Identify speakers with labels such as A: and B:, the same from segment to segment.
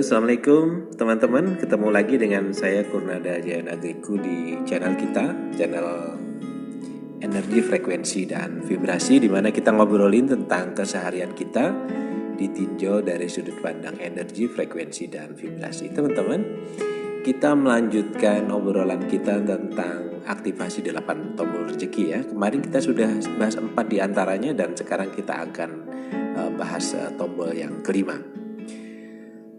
A: Assalamualaikum teman-teman. Ketemu lagi dengan saya Kurnada Jayan Agriku di channel kita, channel energi, frekuensi, dan vibrasi, di mana kita ngobrolin tentang keseharian kita ditinjau dari sudut pandang energi, frekuensi, dan vibrasi. Teman-teman, kita melanjutkan obrolan kita tentang aktivasi 8 tombol rezeki ya. Kemarin kita sudah bahas 4 diantaranya, dan sekarang kita akan bahas tombol yang kelima.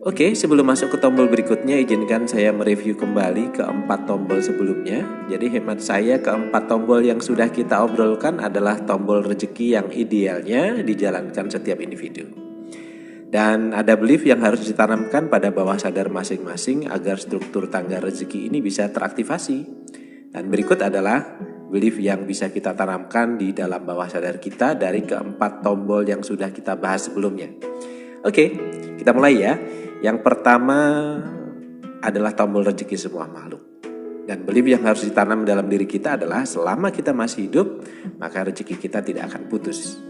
A: Oke, sebelum masuk ke tombol berikutnya, izinkan saya mereview kembali ke-4 tombol sebelumnya. Jadi hemat saya, ke-4 tombol yang sudah kita obrolkan adalah tombol rezeki yang idealnya dijalankan setiap individu. Dan ada belief yang harus ditanamkan pada bawah sadar masing-masing agar struktur tangga rezeki ini bisa teraktivasi. Dan berikut adalah belief yang bisa kita tanamkan di dalam bawah sadar kita dari ke-4 tombol yang sudah kita bahas sebelumnya. Oke, kita mulai ya. Yang pertama adalah tombol rezeki semua makhluk. Dan belief yang harus ditanam dalam diri kita adalah selama kita masih hidup, maka rezeki kita tidak akan putus.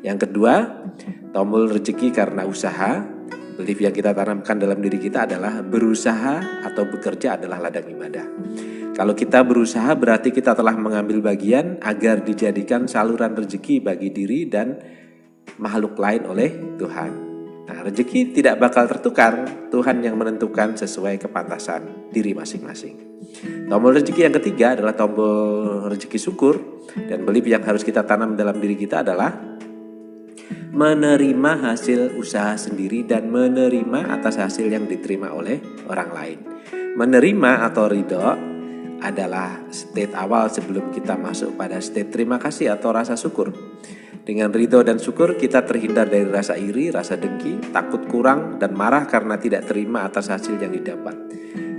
A: Yang kedua, tombol rezeki karena usaha. Belief yang kita tanamkan dalam diri kita adalah berusaha atau bekerja adalah ladang ibadah. Kalau kita berusaha berarti kita telah mengambil bagian agar dijadikan saluran rezeki bagi diri dan makhluk lain oleh Tuhan. Nah, rezeki tidak bakal tertukar, Tuhan yang menentukan sesuai kepantasan diri masing-masing. Tombol rezeki yang ketiga adalah tombol rezeki syukur, dan belief yang harus kita tanam dalam diri kita adalah menerima hasil usaha sendiri dan menerima atas hasil yang diterima oleh orang lain. Menerima atau ridho adalah state awal sebelum kita masuk pada state terima kasih atau rasa syukur. Dengan ridho dan syukur kita terhindar dari rasa iri, rasa dengki, takut kurang, dan marah karena tidak terima atas hasil yang didapat.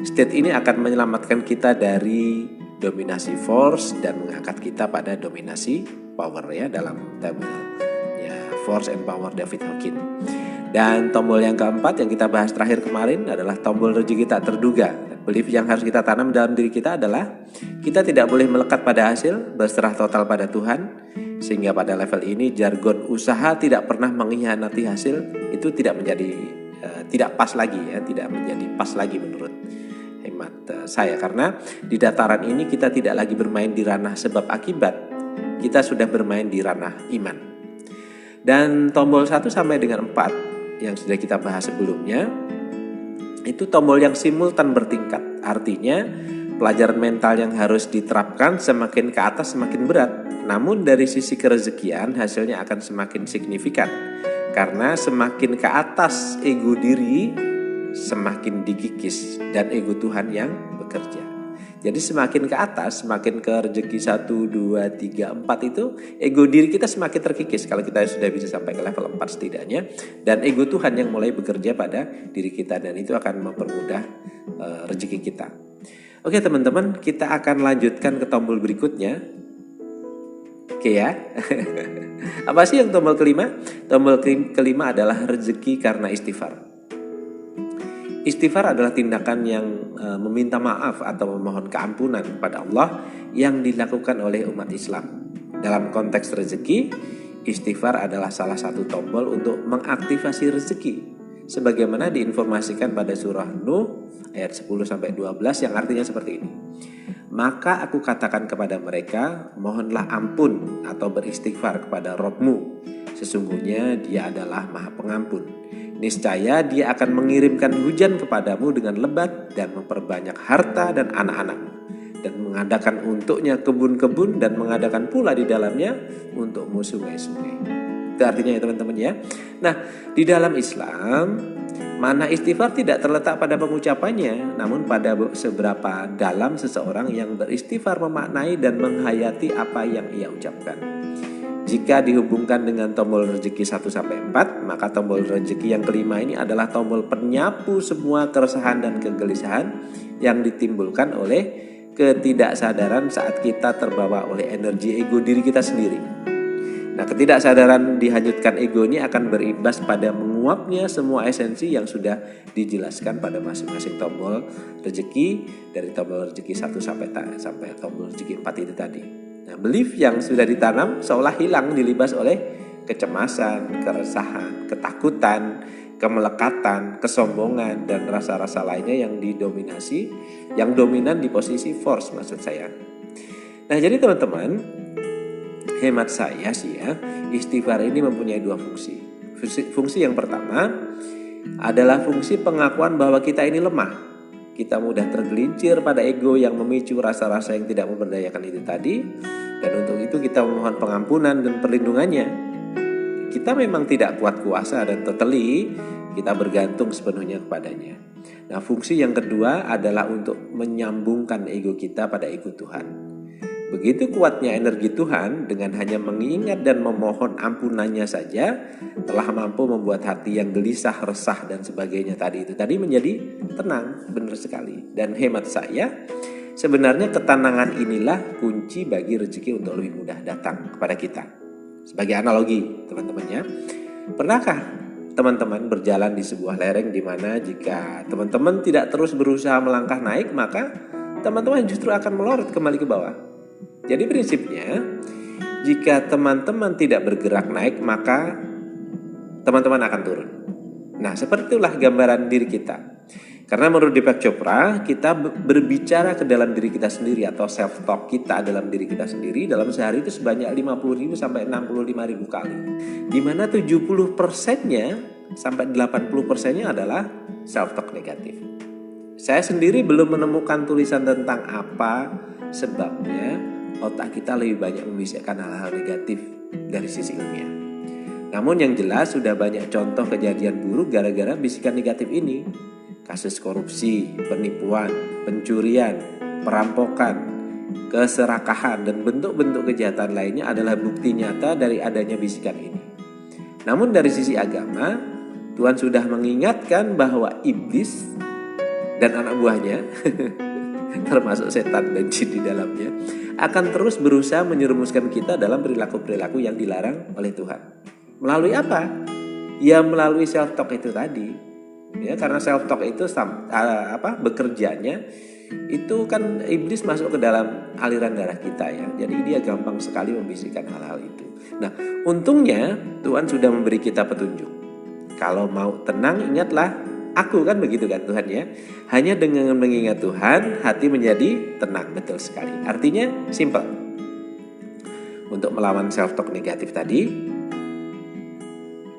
A: State ini akan menyelamatkan kita dari dominasi force dan mengangkat kita pada dominasi power ya, dalam tabel ya, Force and Power David Hawkins. Dan tombol yang keempat yang kita bahas terakhir kemarin adalah tombol rezeki tak terduga. Belief yang harus kita tanam dalam diri kita adalah kita tidak boleh melekat pada hasil, berserah total pada Tuhan. Sehingga pada level ini jargon usaha tidak pernah mengkhianati hasil itu tidak menjadi tidak pas lagi ya, tidak menjadi pas lagi menurut hemat saya, karena di dataran ini kita tidak lagi bermain di ranah sebab akibat, kita sudah bermain di ranah iman. Dan tombol 1 sampai dengan 4 yang sudah kita bahas sebelumnya itu tombol yang simultan bertingkat, artinya pelajaran mental yang harus diterapkan semakin ke atas semakin berat. Namun dari sisi kerezekian hasilnya akan semakin signifikan. Karena semakin ke atas ego diri semakin dikikis dan ego Tuhan yang bekerja. Jadi semakin ke atas, semakin ke rezeki 1, 2, 3, 4 itu ego diri kita semakin terkikis. Kalau kita sudah bisa sampai ke level 4 setidaknya. Dan ego Tuhan yang mulai bekerja pada diri kita, dan itu akan mempermudah rezeki kita. Oke teman-teman, kita akan lanjutkan ke tombol berikutnya. Oke ya. Apa sih yang tombol kelima? Tombol kelima adalah rezeki karena istighfar. Istighfar adalah tindakan yang meminta maaf atau memohon keampunan kepada Allah yang dilakukan oleh umat Islam. Dalam konteks rezeki, istighfar adalah salah satu tombol untuk mengaktifasi rezeki. Sebagaimana diinformasikan pada surah Nuh ayat 10-12 yang artinya seperti ini. Maka aku katakan kepada mereka, mohonlah ampun atau beristighfar kepada Rabb-mu. Sesungguhnya Dia adalah Maha Pengampun. Niscaya Dia akan mengirimkan hujan kepadamu dengan lebat dan memperbanyak harta dan anak-anakmu, dan mengadakan untuknya kebun-kebun dan mengadakan pula di dalamnya untukmu sungai-sungai. Itu artinya ya teman-teman ya. Nah, di dalam Islam makna istighfar tidak terletak pada pengucapannya, namun pada seberapa dalam seseorang yang beristighfar memaknai dan menghayati apa yang ia ucapkan. Jika dihubungkan dengan tombol rezeki 1-4, maka tombol rezeki yang kelima ini adalah tombol penyapu semua keresahan dan kegelisahan yang ditimbulkan oleh ketidaksadaran saat kita terbawa oleh energi ego diri kita sendiri. Nah, ketidaksadaran dihanyutkan ego ini akan berimbas pada menguapnya semua esensi yang sudah dijelaskan pada masing-masing tombol rezeki, dari tombol rezeki 1 sampai tombol rezeki 4 itu tadi. Nah, belief yang sudah ditanam seolah hilang dilibas oleh kecemasan, keresahan, ketakutan kemelekatan, kesombongan, dan rasa-rasa lainnya yang yang dominan di posisi force maksud saya. Nah jadi teman-teman, hemat saya sih ya, istighfar ini mempunyai dua fungsi. Fungsi yang pertama adalah fungsi pengakuan bahwa kita ini lemah. Kita mudah tergelincir pada ego yang memicu rasa-rasa yang tidak memberdayakan itu tadi. Dan untuk itu kita memohon pengampunan dan perlindungannya. Kita memang tidak kuat kuasa dan totally kita bergantung sepenuhnya kepadanya. Nah fungsi yang kedua adalah untuk menyambungkan ego kita pada ego Tuhan. Begitu kuatnya energi Tuhan, dengan hanya mengingat dan memohon ampunannya saja telah mampu membuat hati yang gelisah, resah dan sebagainya tadi menjadi tenang. Benar sekali. Dan hemat saya, sebenarnya ketenangan inilah kunci bagi rezeki untuk lebih mudah datang kepada kita. Sebagai analogi teman-teman ya, pernahkah teman-teman berjalan di sebuah lereng di mana jika teman-teman tidak terus berusaha melangkah naik, maka teman-teman justru akan melorot kembali ke bawah. Jadi prinsipnya, jika teman-teman tidak bergerak naik, maka teman-teman akan turun. Nah, seperti itulah gambaran diri kita. Karena menurut Deepak Chopra, kita berbicara ke dalam diri kita sendiri atau self-talk kita dalam diri kita sendiri dalam sehari itu sebanyak 50.000 sampai 65.000 kali. Di mana 70%-nya sampai 80%-nya adalah self-talk negatif. Saya sendiri belum menemukan tulisan tentang apa sebabnya otak kita lebih banyak membisikkan hal-hal negatif dari sisi ilmiah. Namun yang jelas sudah banyak contoh kejadian buruk gara-gara bisikan negatif ini. Kasus korupsi, penipuan, pencurian, perampokan, keserakahan, dan bentuk-bentuk kejahatan lainnya adalah bukti nyata dari adanya bisikan ini. Namun dari sisi agama, Tuhan sudah mengingatkan bahwa iblis dan anak buahnya termasuk setan dan jin di dalamnya akan terus berusaha menyerumuskan kita dalam perilaku-perilaku yang dilarang oleh Tuhan. Melalui apa? Ya melalui self-talk itu tadi. Ya, karena self-talk itu bekerjanya itu kan iblis masuk ke dalam aliran darah kita ya. Jadi dia gampang sekali membisikkan hal-hal itu. Nah, untungnya Tuhan sudah memberi kita petunjuk. Kalau mau tenang, ingatlah aku, kan begitu kan Tuhan ya. Hanya dengan mengingat Tuhan, hati menjadi tenang. Betul sekali. Artinya simple. Untuk melawan self-talk negatif tadi,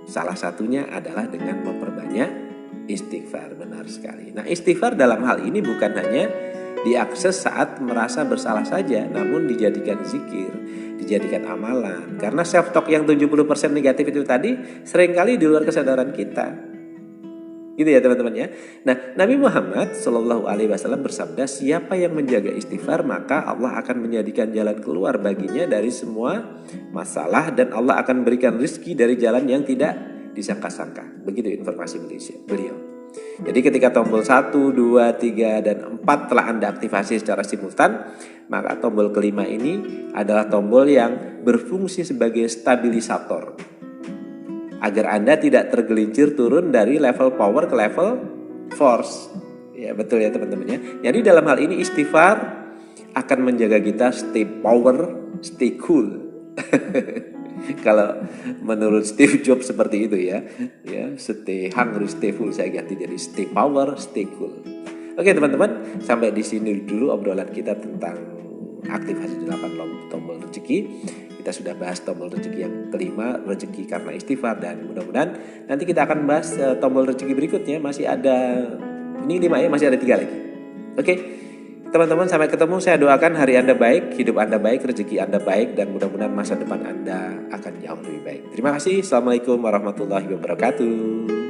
A: salah satunya adalah dengan memperbanyak istighfar. Benar sekali. Nah istighfar dalam hal ini bukan hanya diakses saat merasa bersalah saja, namun dijadikan zikir, dijadikan amalan. Karena self-talk yang 70% negatif itu tadi seringkali di luar kesadaran kita. Gitu ya teman-teman ya. Nah, Nabi Muhammad SAW bersabda, siapa yang menjaga istighfar maka Allah akan menjadikan jalan keluar baginya dari semua masalah dan Allah akan berikan rezeki dari jalan yang tidak disangka-sangka. Begitu informasi beliau. Jadi ketika tombol 1, 2, 3, dan 4 telah Anda aktifasi secara simultan, maka tombol kelima ini adalah tombol yang berfungsi sebagai stabilisator agar Anda tidak tergelincir turun dari level power ke level force. Ya betul ya teman-teman ya. Jadi dalam hal ini istighfar akan menjaga kita stay power, stay cool. Kalau menurut Steve Jobs seperti itu ya. Ya, stay hungry, stay full, saya ganti jadi stay power, stay cool. Oke teman-teman, sampai di sini dulu obrolan kita tentang aktivasi 8 tombol rezeki. Kita sudah bahas tombol rezeki yang kelima, rezeki karena istighfar, dan mudah-mudahan nanti kita akan bahas tombol rezeki berikutnya. Masih ada, ini 5 ya, masih ada 3 lagi. Oke, teman-teman sampai ketemu. Saya doakan hari Anda baik, hidup Anda baik, rezeki Anda baik, dan mudah-mudahan masa depan Anda akan jauh lebih baik. Terima kasih. Assalamualaikum warahmatullahi wabarakatuh.